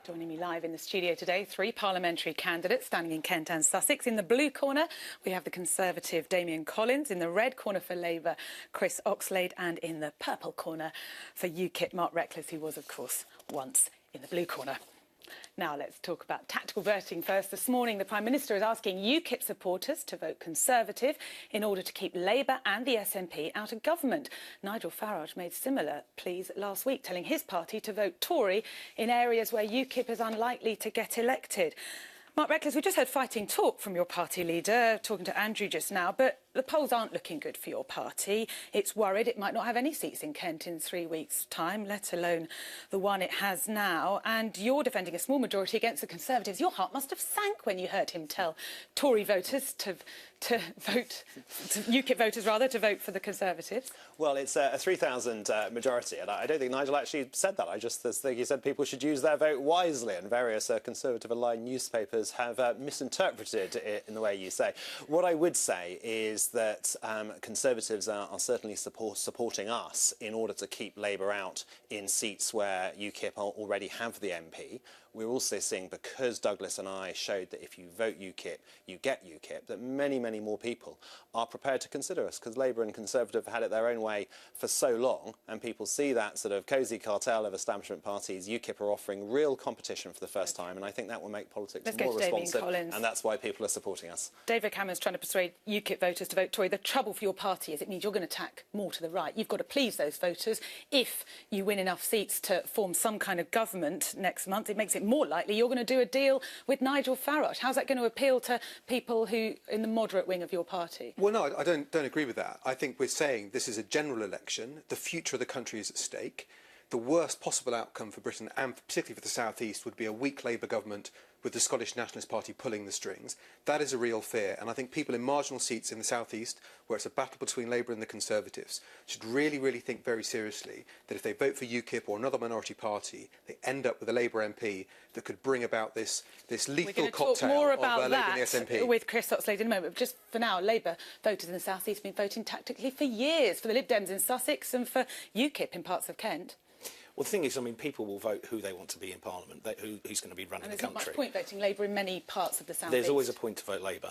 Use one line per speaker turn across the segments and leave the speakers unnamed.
Joining me live in the studio today, three parliamentary candidates standing in Kent and Sussex. In the blue corner, we have the Conservative Damian Collins. In the red corner for Labour, Chris Oxlade. And in the purple corner for UKIP, Mark Reckless, who was, of course, once in the blue corner. Now let's talk about tactical voting first. This morning, the Prime Minister is asking UKIP supporters to vote Conservative in order to keep Labour and the SNP out of government. Nigel Farage made similar pleas last week, telling his party to vote Tory in areas where UKIP is unlikely to get elected. Mark Reckless, we just heard fighting talk from your party leader, talking to Andrew just now, but the polls aren't looking good for your party. It's worried it might not have any seats in Kent in 3 weeks' time, let alone the one it has now. And you're defending a small majority against the Conservatives. Your heart must have sank when you heard him tell Tory voters to vote, UKIP voters rather, to vote for the Conservatives.
Well, it's a 3,000 majority, and I don't think Nigel actually said that. I just think he said people should use their vote wisely, and various Conservative-aligned newspapers have misinterpreted it in the way you say. What I would say is that Conservatives are certainly supporting us in order to keep Labour out in seats where UKIP already have the MP. We're also seeing, because Douglas and I showed that if you vote UKIP, you get UKIP, that many, many more people are prepared to consider us, because Labour and Conservative have had it their own way for so long, and people see that sort of cosy cartel of establishment parties. UKIP are offering real competition for the first time, and I think that will make politics more responsive, and that's why people are supporting us.
David Cameron's trying to persuade UKIP voters to vote Tory. The trouble for your party is it means you're going to tack more to the right. You've got to please those voters. If you win enough seats to form some kind of government next month, it makes it more likely you're going to do a deal with Nigel Farage. How's that going to appeal to people who in the moderate wing of your party?
Well, no, I don't agree with that. I think we're saying this is a general election. The future of the country is at stake. The worst possible outcome for Britain, and particularly for the South East, would be a weak Labour government with the Scottish Nationalist Party pulling the strings. That is a real fear, and I think people in marginal seats in the South East, where it's a battle between Labour and the Conservatives, should really, really think very seriously that if they vote for UKIP or another minority party, they end up with a Labour MP that could bring about this lethal cocktail of Labour and the SNP.
With Chris Oxlade in a moment. But just for now, Labour voters in the South East have been voting tactically for years, for the Lib Dems in Sussex and for UKIP in parts of Kent.
Well, the thing is, I mean, people will vote who they want to be in Parliament, who's going to be running the country.
And there's not much point voting Labour in many parts of the South East.
There's always a point to vote Labour.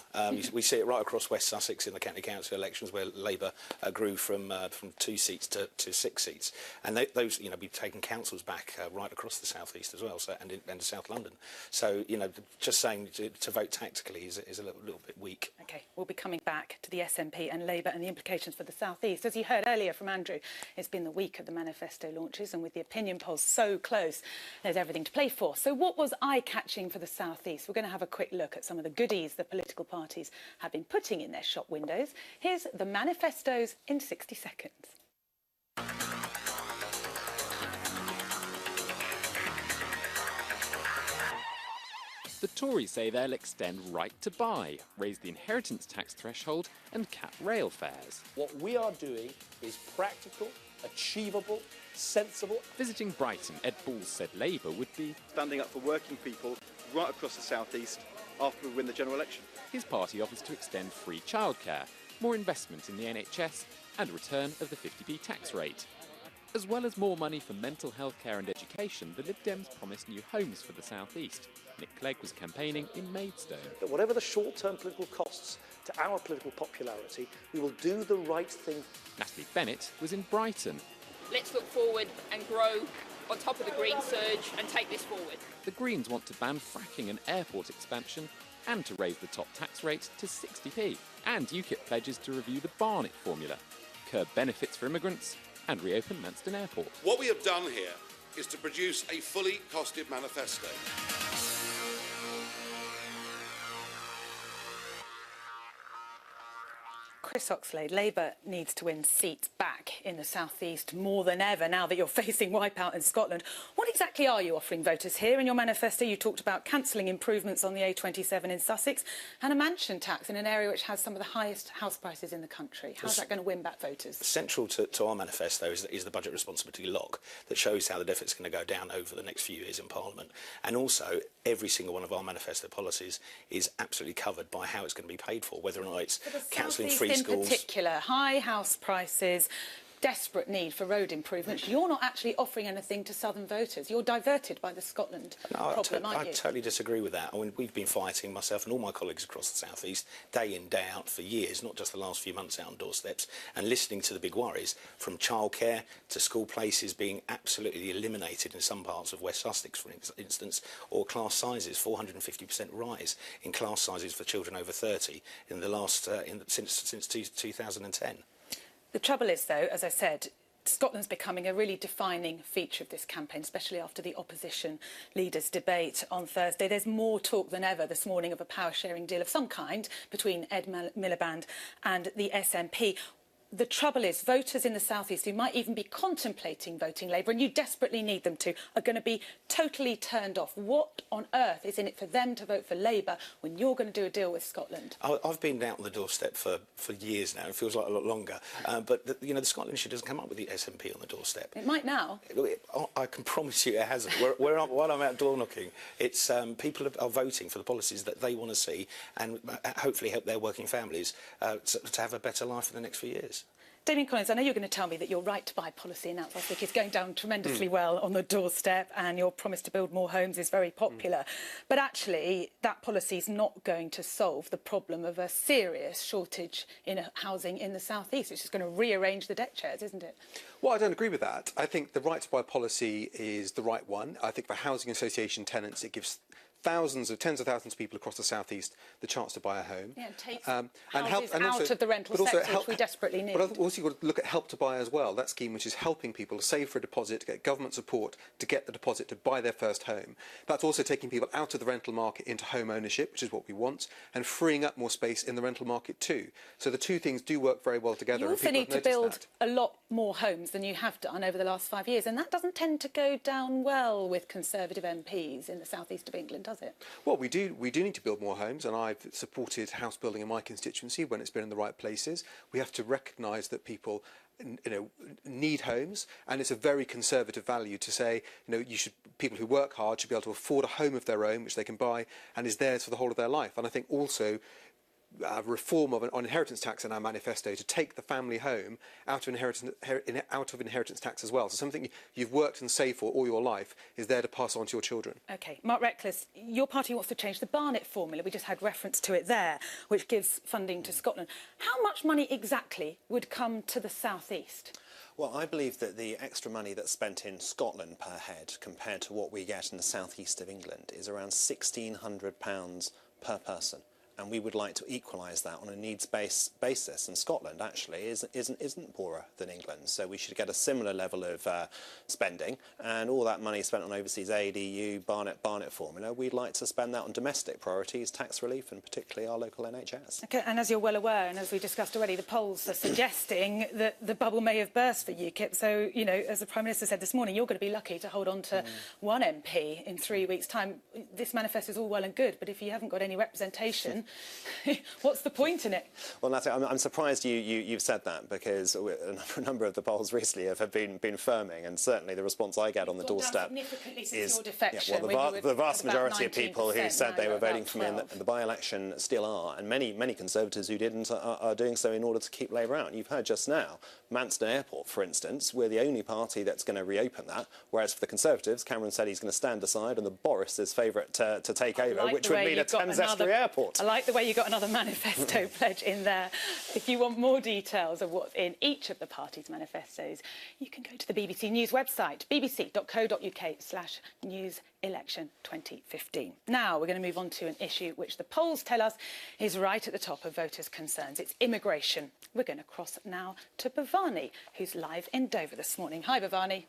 We see it right across West Sussex in the county council elections, where Labour grew from 2 seats to 6 seats, and those, you know, be taking councils back right across the South East as well, so and South London. So, you know, just saying to vote tactically is a little bit weak.
OK, we'll be coming back to the SNP and Labour and the implications for the South East. As you heard earlier from Andrew, it's been the week of the manifesto launches, and with the opinion polls so close, there's everything to play for. So what was eye-catching for the South East? We're going to have a quick look at some of the goodies the political parties have been putting in their shop windows. Here's the manifestos in 60 seconds.
The Tories say they'll extend right to buy, raise the inheritance tax threshold and cap rail fares.
What we are doing is practical, achievable, sensible.
Visiting Brighton, Ed Balls said Labour would be
standing up for working people right across the South East after we win the general election.
His party offers to extend free childcare, more investment in the NHS and a return of the 50p tax rate. As well as more money for mental health care and education, the Lib Dems promised new homes for the South East. Nick Clegg was campaigning in Maidstone.
That whatever the short-term political costs to our political popularity, we will do the right thing.
Natalie Bennett was in Brighton.
Let's look forward and grow on top of the green surge and take this forward.
The Greens want to ban fracking and airport expansion and to raise the top tax rate to 60p. And UKIP pledges to review the Barnett formula, curb benefits for immigrants and reopen Manston Airport.
What we have done here is to produce a fully costed manifesto.
Chris Oxlade, Labour needs to win seats back in the South East more than ever now that you're facing wipeout in Scotland. What exactly are you offering voters here? In your manifesto, you talked about cancelling improvements on the A27 in Sussex and a mansion tax in an area which has some of the highest house prices in the country. How's that going to win back voters?
Central to our manifesto is the budget responsibility lock that shows how the deficit's going to go down over the next few years in Parliament. And also, every single one of our manifesto policies is absolutely covered by how it's going to be paid for, whether or not it's cancelling free schools.
In particular, high house prices, desperate need for road improvements, you're not actually offering anything to southern voters. You're diverted by the Scotland problem, aren't you?
I totally disagree with that. I mean, we've been fighting, myself and all my colleagues across the South East, day in, day out for years, not just the last few months out on doorsteps, and listening to the big worries, from childcare to school places being absolutely eliminated in some parts of West Sussex, for instance, or class sizes, 450% rise in class sizes for children over 30 in the last, since 2010.
The trouble is, though, as I said, Scotland's becoming a really defining feature of this campaign, especially after the opposition leaders' debate on Thursday. There's more talk than ever this morning of a power-sharing deal of some kind between Ed Miliband and the SNP. The trouble is, voters in the South East who might even be contemplating voting Labour, and you desperately need them to, are going to be totally turned off. What on earth is in it for them to vote for Labour when you're going to do a deal with Scotland?
I've been out on the doorstep for years now. It feels like a lot longer. But, the Scotland issue doesn't come up with the SNP on the doorstep.
It might now.
I can promise you it hasn't. While I'm out door knocking, it's people are voting for the policies that they want to see and hopefully help their working families to have a better life in the next few years.
Damien Collins, I know you're going to tell me that your right to buy policy announced last week is going down tremendously well on the doorstep, and your promise to build more homes is very popular. But actually, that policy is not going to solve the problem of a serious shortage in housing in the South East. It's just going to rearrange the deck chairs, isn't it?
Well, I don't agree with that. I think the right to buy policy is the right one. I think for housing association tenants, it gives tens of thousands of people across the South East the chance to buy a home.
Yeah, and take
houses
out of the rental sector, which we desperately need.
But also you've got to look at Help to Buy as well, that scheme which is helping people to save for a deposit, to get government support to get the deposit to buy their first home. That's also taking people out of the rental market into home ownership, which is what we want, and freeing up more space in the rental market too. So the two things do work very well together.
You also need to build a lot more homes than you have done over the last 5 years, and that doesn't tend to go down well with Conservative MPs in the South East of England, does it?
Well, we do need to build more homes, and I've supported house building in my constituency when it's been in the right places. We have to recognise that people need homes, and it's a very conservative value to say, people who work hard should be able to afford a home of their own, which they can buy and is theirs for the whole of their life. And I think also reform on inheritance tax in our manifesto to take the family home out of inheritance tax as well. So something you've worked and saved for all your life is there to pass on to your children.
OK. Mark Reckless, your party wants to change the Barnett formula. We just had reference to it there, which gives funding to Scotland. How much money exactly would come to the South East?
Well, I believe that the extra money that's spent in Scotland per head compared to what we get in the South East of England is around £1,600 per person. And we would like to equalise that on a needs-based basis. And Scotland actually isn't poorer than England, so we should get a similar level of spending. And all that money spent on overseas aid, EU, Barnett formula, we'd like to spend that on domestic priorities, tax relief, and particularly our local NHS.
OK, and as you're well aware, and as we discussed already, the polls are suggesting that the bubble may have burst for UKIP. So, as the Prime Minister said this morning, you're going to be lucky to hold on to one MP in 3 weeks' time. This manifesto is all well and good, but if you haven't got any representation, what's the point in it?
Well, Natalie, I'm surprised you've said that, because a number of the polls recently have been firming, and certainly the response I get on the doorstep is
your defection,
the vast majority of people who said they were voting for me in the by-election still are, and many Conservatives who didn't are doing so in order to keep Labour out. You've heard just now, Manston Airport, for instance, we're the only party that's going to reopen that, whereas for the Conservatives, Cameron said he's going to stand aside, and the Boris's favourite to take over, which would mean a Thames Estuary airport.
I like the way you got another manifesto pledge in there. If you want more details of what's in each of the parties' manifestos, you can go to the BBC News website, bbc.co.uk/news election 2015. Now we're going to move on to an issue which the polls tell us is right at the top of voters' concerns. It's immigration. We're going to cross now to Bhavani, who's live in Dover this morning. Hi, Bhavani.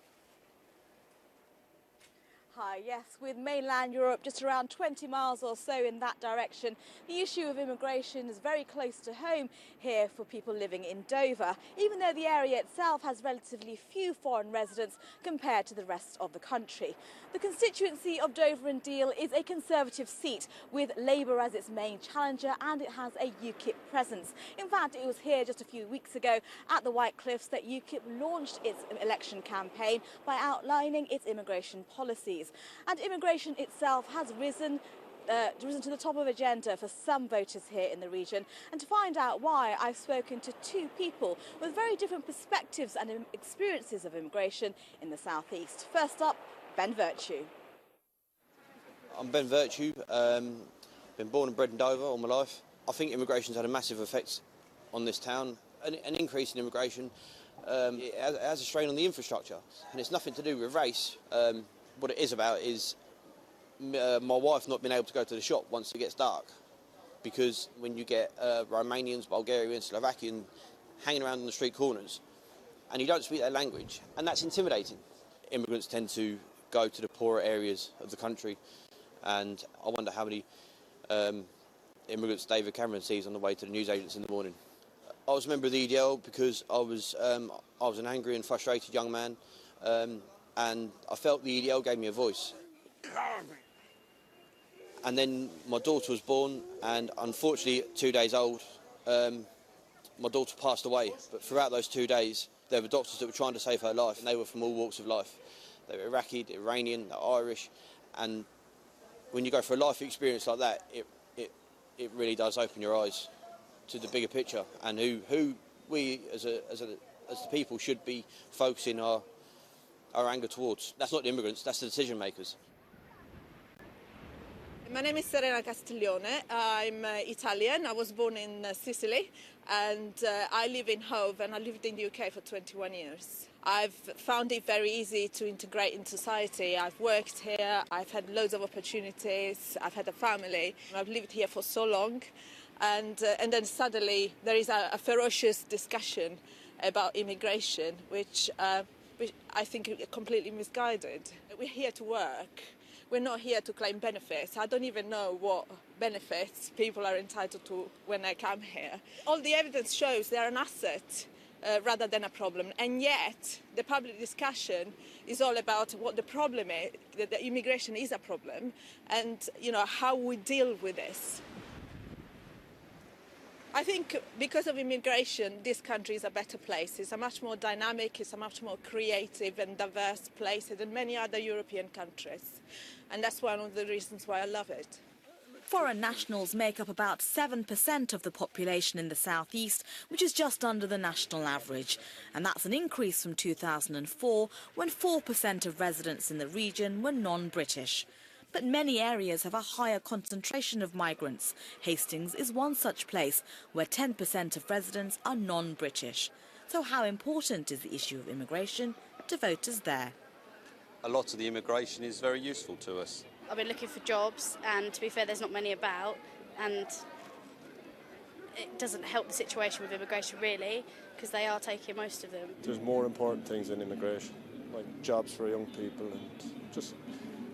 Hi, yes, with mainland Europe just around 20 miles or so in that direction, the issue of immigration is very close to home here for people living in Dover, even though the area itself has relatively few foreign residents compared to the rest of the country. The constituency of Dover and Deal is a Conservative seat with Labour as its main challenger, and it has a UKIP presence. In fact, it was here just a few weeks ago at the White Cliffs that UKIP launched its election campaign by outlining its immigration policies. And immigration itself has risen risen to the top of the agenda for some voters here in the region. And to find out why, I've spoken to two people with very different perspectives and experiences of immigration in the South East. First up, Ben Virtue.
I'm Ben Virtue, been born and bred in Dover all my life. I think immigration's had a massive effect on this town. An increase in immigration it has a strain on the infrastructure, and it's nothing to do with race. What it is about is my wife not being able to go to the shop once it gets dark, because when you get Romanians, Bulgarians, Slovakian hanging around on the street corners and you don't speak their language, and that's intimidating. Immigrants tend to go to the poorer areas of the country, and I wonder how many immigrants David Cameron sees on the way to the newsagents in the morning. I was a member of the EDL because I was an angry and frustrated young man, and I felt the EDL gave me a voice. And then my daughter was born, and unfortunately, at 2 days old, my daughter passed away. But throughout those 2 days, there were doctors that were trying to save her life, and they were from all walks of life. They were Iraqi, Iranian, Irish, and when you go for a life experience like that, it really does open your eyes to the bigger picture and who we as the people should be focusing our anger towards. That's not the immigrants, that's the decision makers.
My name is Serena Castiglione. I'm Italian. I was born in Sicily, and I live in Hove, and I lived in the UK for 21 years. I've found it very easy to integrate in society. I've worked here, I've had loads of opportunities, I've had a family. I've lived here for so long, and then suddenly there is a ferocious discussion about immigration, which I think is completely misguided. We're here to work. We're not here to claim benefits. I don't even know what benefits people are entitled to when they come here. All the evidence shows they're an asset rather than a problem. And yet, the public discussion is all about what the problem is, that immigration is a problem, and how we deal with this. I think because of immigration, this country is a better place. It's a much more dynamic, it's a much more creative and diverse place than many other European countries. And that's one of the reasons why I love it.
Foreign nationals make up about 7% of the population in the South East, which is just under the national average. And that's an increase from 2004, when 4% of residents in the region were non-British. But many areas have a higher concentration of migrants. Hastings is one such place, where 10% of residents are non-British. So how important is the issue of immigration to voters there?
A lot of the immigration is very useful to us.
I've been looking for jobs, and to be fair, there's not many about, and it doesn't help the situation with immigration really, because they are taking most of them.
There's more important things than immigration, like jobs for young people and just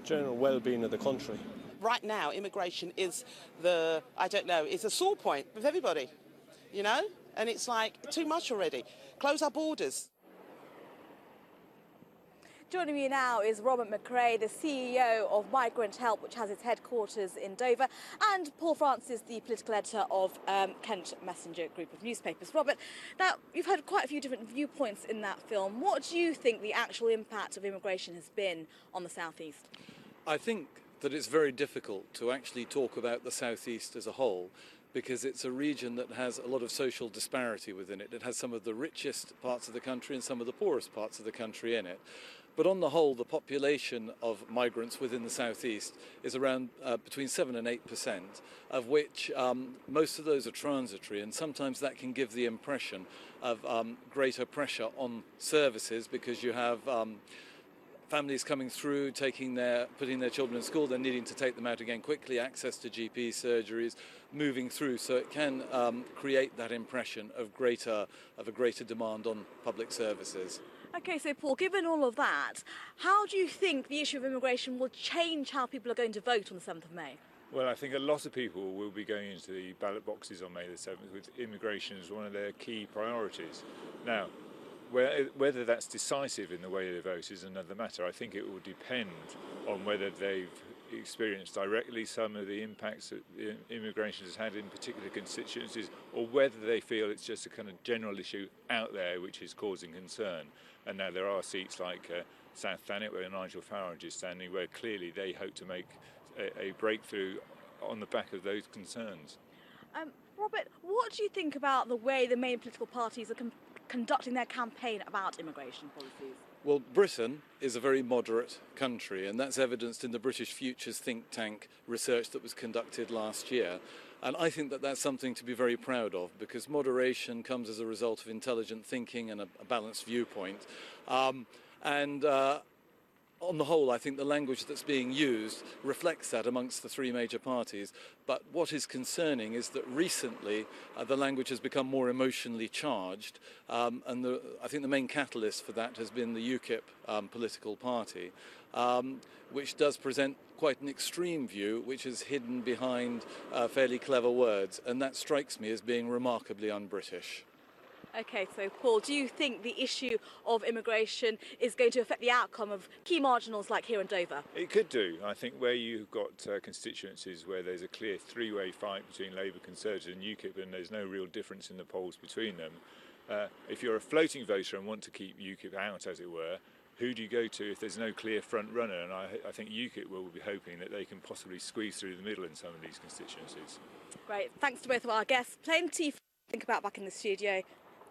general well-being of the country.
Right now, immigration is it's a sore point with everybody, and it's like too much already. Close our borders.
Joining me now is Robert McRae, the CEO of Migrant Help, which has its headquarters in Dover, and Paul Francis, the political editor of Kent Messenger group of newspapers. Robert, now you've heard quite a few different viewpoints in that film. What do you think the actual impact of immigration has been on the South East?
I think that it's very difficult to actually talk about the South East as a whole, because it's a region that has a lot of social disparity within it. It has some of the richest parts of the country and some of the poorest parts of the country in it. But on the whole, the population of migrants within the southeast is around between 7 and 8%, of which most of those are transitory, and sometimes that can give the impression of greater pressure on services, because you have families coming through, putting their children in school, then needing to take them out again quickly, access to GP surgeries, moving through. So it can create that impression of a greater demand on public services.
OK, so Paul, given all of that, how do you think the issue of immigration will change how people are going to vote on the 7th of May?
Well, I think a lot of people will be going into the ballot boxes on May the 7th with immigration as one of their key priorities. Now, whether that's decisive in the way they vote is another matter. I think it will depend on whether they've experienced directly some of the impacts that immigration has had in particular constituencies, or whether they feel it's just a kind of general issue out there which is causing concern. And now there are seats like South Thanet, where Nigel Farage is standing, where clearly they hope to make a breakthrough on the back of those concerns.
Robert, what do you think about the way the main political parties are conducting their campaign about immigration policies?
Well, Britain is a very moderate country, and that's evidenced in the British Futures think tank research that was conducted last year. And I think that that's something to be very proud of, because moderation comes as a result of intelligent thinking and a balanced viewpoint. On the whole, I think the language that's being used reflects that amongst the three major parties. But what is concerning is that recently the language has become more emotionally charged, and I think the main catalyst for that has been the UKIP political party, which does present quite an extreme view, which is hidden behind fairly clever words, and that strikes me as being remarkably un-British.
OK, so Paul, do you think the issue of immigration is going to affect the outcome of key marginals like here in Dover?
It could do. I think where you've got constituencies where there's a clear three-way fight between Labour, Conservative and UKIP, and there's no real difference in the polls between them, if you're a floating voter and want to keep UKIP out, as it were, who do you go to if there's no clear front runner? And I think UKIP will be hoping that they can possibly squeeze through the middle in some of these constituencies.
Great. Thanks to both of our guests. Plenty to think about back in the studio.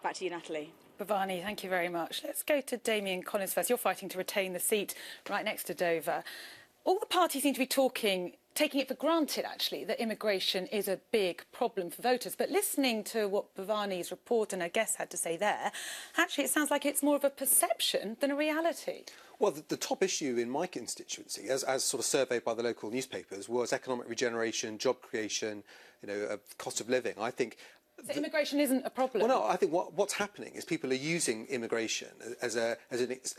Back to you, Natalie.
Bhavani, thank you very much. Let's go to Damien Collins first. You're fighting to retain the seat right next to Dover. All the parties seem to be taking it for granted, actually, that immigration is a big problem for voters. But listening to what Bhavani's report and her guests had to say there, actually it sounds like it's more of a perception than a reality.
Well, the top issue in my constituency, as sort of surveyed by the local newspapers, was economic regeneration, job creation, cost of living. I think.
So immigration isn't a problem?
Well, no, I think what's happening is people are using immigration as an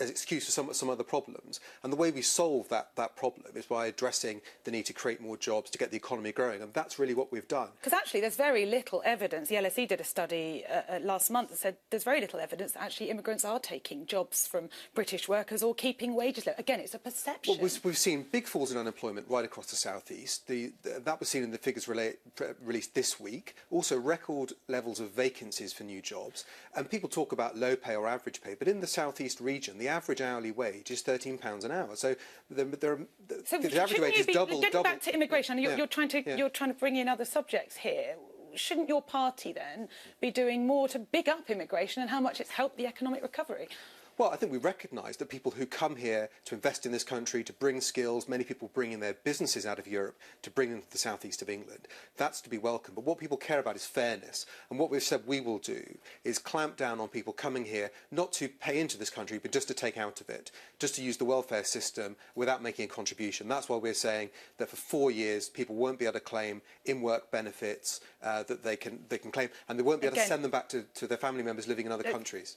excuse for some other problems. And the way we solve that problem is by addressing the need to create more jobs, to get the economy growing. And that's really what we've done.
Because actually there's very little evidence. The LSE did a study last month that said there's very little evidence that actually immigrants are taking jobs from British workers or keeping wages low. Again, it's a perception.
Well, we've seen big falls in unemployment right across the southeast. That was seen in the figures released this week. Also, record levels of vacancies for new jobs, and people talk about low pay or average pay, but in the southeast region the average hourly wage is £13 an hour, so the average wage is double.
Getting back to immigration, you're trying to bring in other subjects here. Shouldn't your party then be doing more to big up immigration and how much it's helped the economic recovery?
Well, I think we recognise that people who come here to invest in this country, to bring skills, many people bring in their businesses out of Europe to bring them to the southeast of England. That's to be welcome. But what people care about is fairness. And what we've said we will do is clamp down on people coming here, not to pay into this country, but just to take out of it, just to use the welfare system without making a contribution. That's why we're saying that for 4 years, people won't be able to claim in-work benefits that they can claim, and they won't be able to send them back to their family members living in other countries.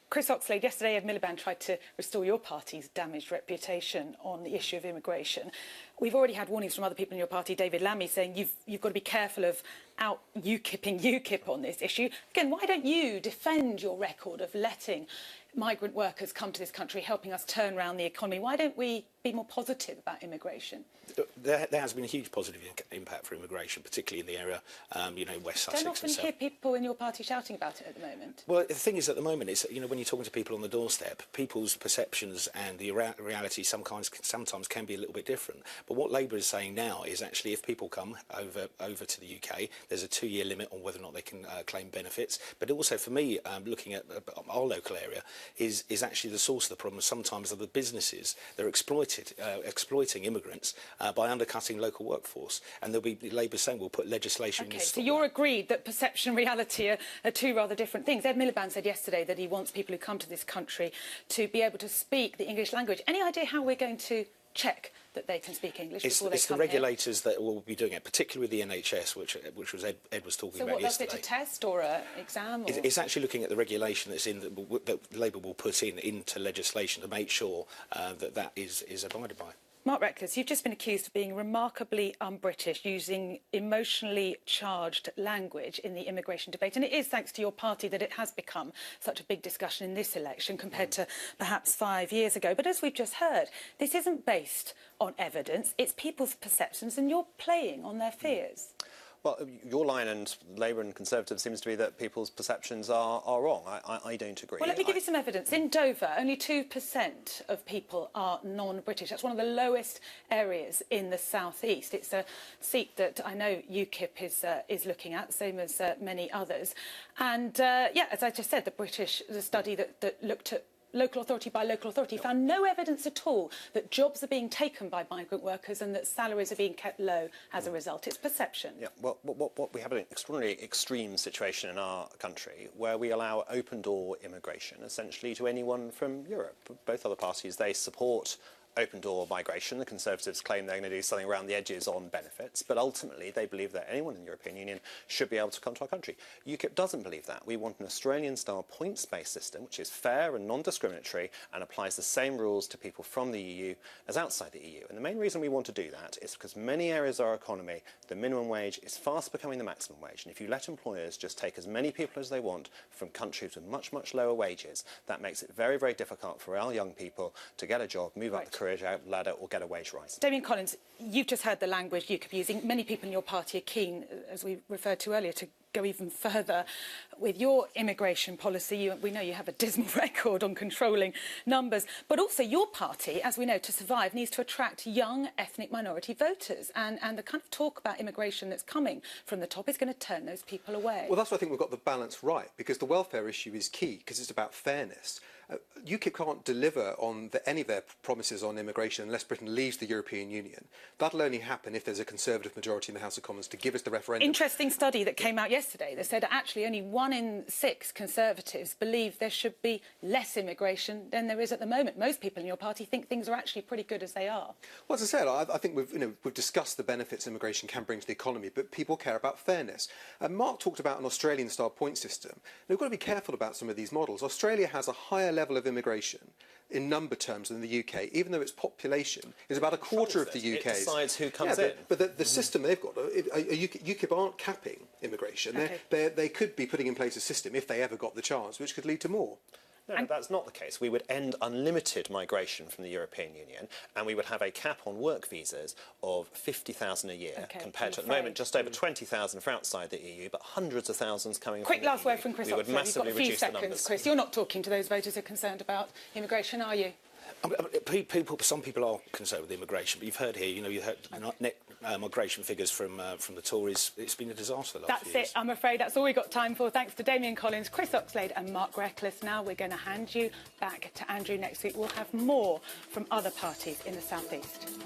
Chris Oxlade, yesterday Ed Miliband tried to restore your party's damaged reputation on the issue of immigration. We've already had warnings from other people in your party, David Lammy, saying you've got to be careful of out-UKIPing UKIP on this issue. Again, why don't you defend your record of letting migrant workers come to this country, helping us turn around the economy? Why don't we be more positive about immigration?
There has been a huge positive impact for immigration, particularly in the area, West Sussex.
Don't often hear people in your party shouting about it at the moment.
Well, the thing is, at the moment, it's when you're talking to people on the doorstep, people's perceptions and the reality sometimes can be a little bit different. But what Labour is saying now is actually, if people come over to the UK, there's a 2-year limit on whether or not they can claim benefits. But also, for me, looking at our local area, is actually the source of the problem. Sometimes are the businesses they're exploiting immigrants by undercutting local workforce, and there'll be Labour saying we'll put legislation in.
Okay, so you're agreed that perception and reality are two rather different things. Ed Miliband said yesterday that he wants people who come to this country to be able to speak the English language. Any idea how we're going to check that they can speak English before they come here?
It's the regulators that will be doing it, particularly with the NHS, which was Ed was talking about yesterday.
So what, that's it, a test or an exam? Or?
It's actually looking at the regulation that's that Labour will put into legislation to make sure that is abided by.
Mark Reckless, you've just been accused of being remarkably un-British, using emotionally charged language in the immigration debate. And it is thanks to your party that it has become such a big discussion in this election compared to perhaps 5 years ago. But as we've just heard, this isn't based on evidence. It's people's perceptions, and you're playing on their fears.
Well, your line and Labour and Conservatives seems to be that people's perceptions are wrong. I don't agree.
Well, let me give you some evidence. In Dover, only 2% of people are non-British. That's one of the lowest areas in the south east. It's a seat that I know UKIP is looking at, same as many others. And yeah, as I just said, the study that looked at local authority by local authority found no evidence at all that jobs are being taken by migrant workers and that salaries are being kept low as a result. It's perception.
Yeah, well, we have an extraordinarily extreme situation in our country where we allow open-door immigration essentially to anyone from Europe. Both other parties, they support open-door migration. The Conservatives claim they're going to do something around the edges on benefits, but ultimately they believe that anyone in the European Union should be able to come to our country. UKIP doesn't believe that. We want an Australian-style points-based system which is fair and non-discriminatory and applies the same rules to people from the EU as outside the EU. And the main reason we want to do that is because many areas of our economy, the minimum wage is fast becoming the maximum wage. And if you let employers just take as many people as they want from countries with much, much lower wages, that makes it very, very difficult for our young people to get a job, move up the career ladder or get a wage rise.
Damien Collins, you've just heard the language UKIP using. Many people in your party are keen, as we referred to earlier, to go even further with your immigration policy. We know you have a dismal record on controlling numbers, but also your party, as we know, to survive, needs to attract young ethnic minority voters. And the kind of talk about immigration that's coming from the top is going to turn those people away.
Well, that's why I think we've got the balance right, because the welfare issue is key, because it's about fairness. UKIP can't deliver on any of their promises on immigration unless Britain leaves the European Union. That'll only happen if there's a Conservative majority in the House of Commons to give us the referendum.
Interesting study that came out yesterday that said actually only 1 in 6 Conservatives believe there should be less immigration than there is at the moment. Most people in your party think things are actually pretty good as they are.
Well, as I said, I think we've discussed the benefits immigration can bring to the economy, but people care about fairness. Mark talked about an Australian-style point system. We've got to be careful about some of these models. Australia has a higher level of immigration in number terms than the UK, even though its population is about a quarter of the UK's.
It decides who comes in.
But the system they've got, UKIP aren't capping immigration. Okay. They could be putting in place a system, if they ever got the chance, which could lead to more.
No, that's not the case. We would end unlimited migration from the European Union and we would have a cap on work visas of 50,000 a year compared to, at the moment, just over 20,000 for outside the EU, but hundreds of thousands coming from the EU.
Quick last word from Chris Oxlade.
We would massively
You've got a few
reduce the
seconds,
numbers.
Chris. You're not talking to those voters who are concerned about immigration, are you?
Some people are concerned with immigration, but you've heard here, you heard net migration figures from the Tories. It's been a disaster the last few years.
That's it. I'm afraid that's all we've got time for. Thanks to Damien Collins, Chris Oxlade and Mark Reckless. Now we're going to hand you back to Andrew next week. We'll have more from other parties in the South East.